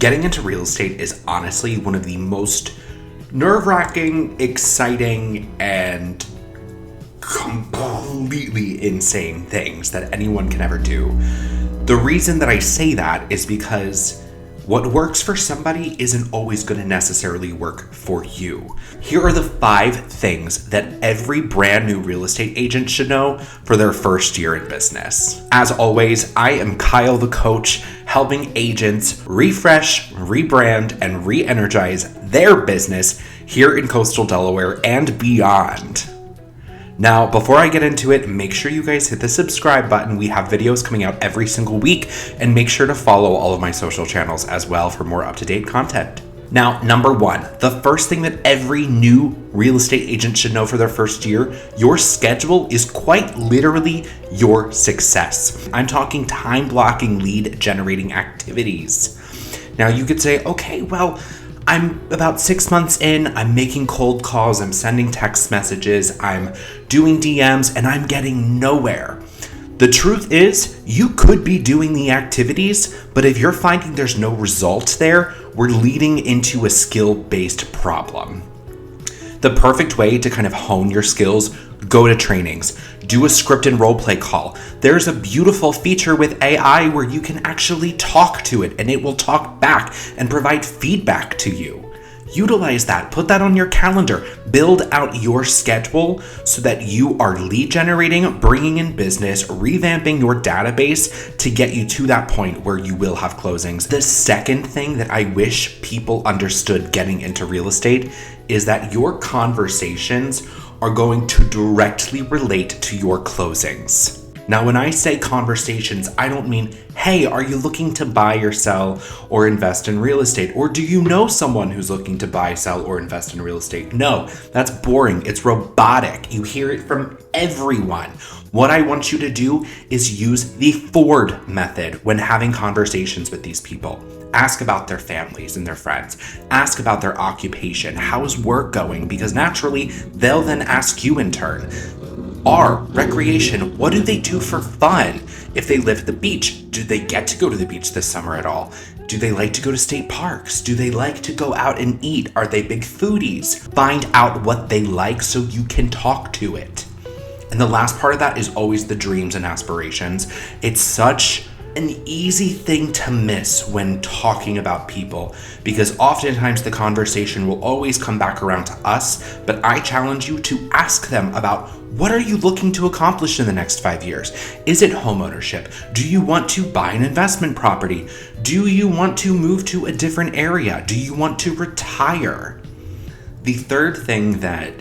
Getting into real estate is honestly one of the most nerve-wracking, exciting, and completely insane things that anyone can ever do. The reason that I say that is because what works for somebody isn't always going to necessarily work for you. Here are the 5 things that every brand new real estate agent should know for their first year in business. As always, I am Kyle the coach, helping agents refresh, rebrand, and re-energize their business here in coastal Delaware and beyond. Now, before I get into it, make sure you guys hit the subscribe button. We have videos coming out every single week, and make sure to follow all of my social channels as well for more up-to-date content. Now, number 1, the first thing that every new real estate agent should know for their first year, your schedule is quite literally your success. I'm talking time blocking lead generating activities. Now, you could say, okay, well, I'm about 6 months in, I'm making cold calls, I'm sending text messages, I'm doing DMs, and I'm getting nowhere. The truth is, you could be doing the activities, but if you're finding there's no results there, we're leading into a skill-based problem. The perfect way to kind of hone your skills, go to trainings, do a script and role play call. There's a beautiful feature with AI where you can actually talk to it and it will talk back and provide feedback to you. Utilize that, put that on your calendar, build out your schedule so that you are lead generating, bringing in business, revamping your database to get you to that point where you will have closings. The second thing that I wish people understood getting into real estate is that your conversations are going to directly relate to your closings. Now, when I say conversations, I don't mean, hey, are you looking to buy or sell or invest in real estate? Or do you know someone who's looking to buy, sell, or invest in real estate? No, that's boring. It's robotic. You hear it from everyone. What I want you to do is use the Ford method when having conversations with these people. Ask about their families and their friends. Ask about their occupation. How's work going? Because naturally, they'll then ask you in turn. Recreation, what do they do for fun? If they live at the beach, do they get to go to the beach this summer at all? Do they like to go to state parks? Do they like to go out and eat? Are they big foodies? Find out what they like so you can talk to it. And the last part of that is always the dreams and aspirations. It's such an easy thing to miss when talking about people because oftentimes the conversation will always come back around to us, but I challenge you to ask them about what are you looking to accomplish in the next 5 years? Is it homeownership? Do you want to buy an investment property? Do you want to move to a different area? Do you want to retire? The third thing that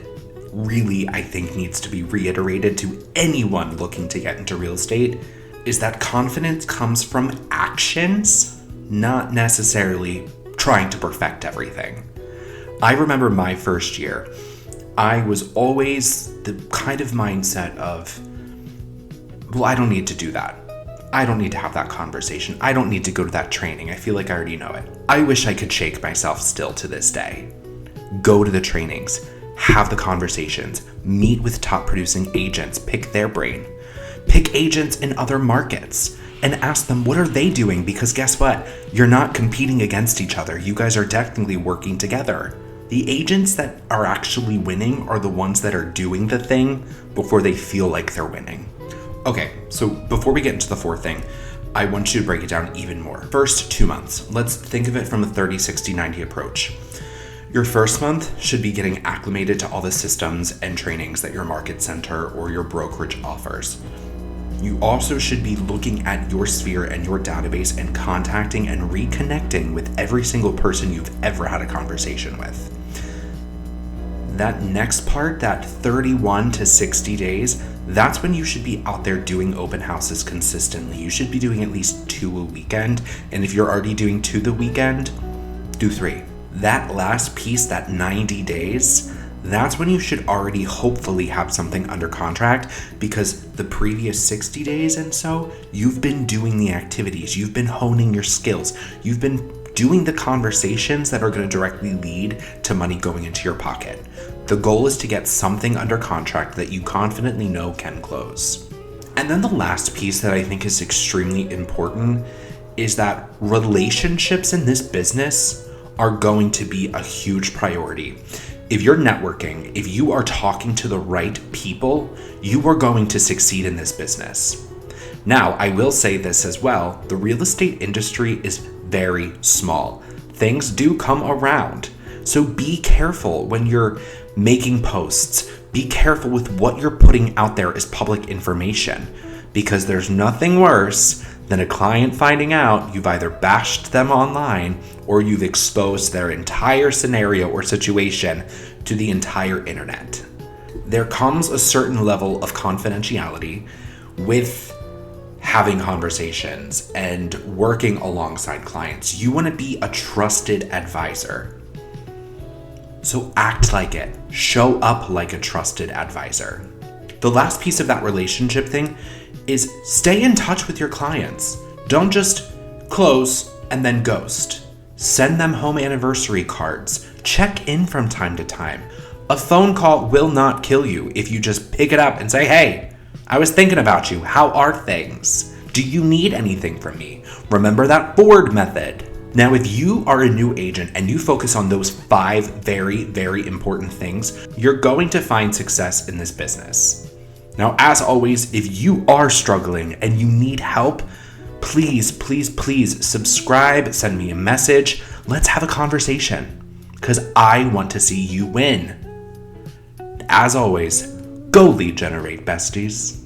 really I think needs to be reiterated to anyone looking to get into real estate is that confidence comes from actions, not necessarily trying to perfect everything. I remember my first year, I was always the kind of mindset of, well, I don't need to do that. I don't need to have that conversation. I don't need to go to that training. I feel like I already know it. I wish I could shake myself still to this day. Go to the trainings, have the conversations, meet with top producing agents, pick their brain. Pick agents in other markets and ask them what are they doing, because guess what? You're not competing against each other. You guys are technically working together. The agents that are actually winning are the ones that are doing the thing before they feel like they're winning. Okay, so before we get into the fourth thing, I want you to break it down even more. First 2 months. Let's think of it from a 30, 60, 90 approach. Your first month should be getting acclimated to all the systems and trainings that your market center or your brokerage offers. You also should be looking at your sphere and your database and contacting and reconnecting with every single person you've ever had a conversation with. That next part, that 31 to 60 days, that's when you should be out there doing open houses consistently. You should be doing at least 2 a weekend. And if you're already doing 2 the weekend, do 3. That last piece, that 90 days, that's when you should already hopefully have something under contract, because the previous 60 days and so, you've been doing the activities, you've been honing your skills, you've been doing the conversations that are going to directly lead to money going into your pocket. The goal is to get something under contract that you confidently know can close. And then the last piece that I think is extremely important is that relationships in this business are going to be a huge priority. If you're networking, if you are talking to the right people, you are going to succeed in this business. Now, I will say this as well, the real estate industry is very small. Things do come around. So be careful when you're making posts. Be careful with what you're putting out there as public information, because there's nothing worse than a client finding out you've either bashed them online or you've exposed their entire scenario or situation to the entire internet. There comes a certain level of confidentiality with having conversations and working alongside clients. You want to be a trusted advisor. So act like it. Show up like a trusted advisor. The last piece of that relationship thing is stay in touch with your clients. Don't just close and then ghost. Send them home anniversary cards. Check in from time to time. A phone call will not kill you if you just pick it up and say, hey, I was thinking about you. How are things? Do you need anything from me? Remember that Ford method. Now, if you are a new agent and you focus on those 5 very, very important things, you're going to find success in this business. Now, as always, if you are struggling and you need help, please, please, please subscribe, send me a message. Let's have a conversation because I want to see you win. As always, go lead generate, besties.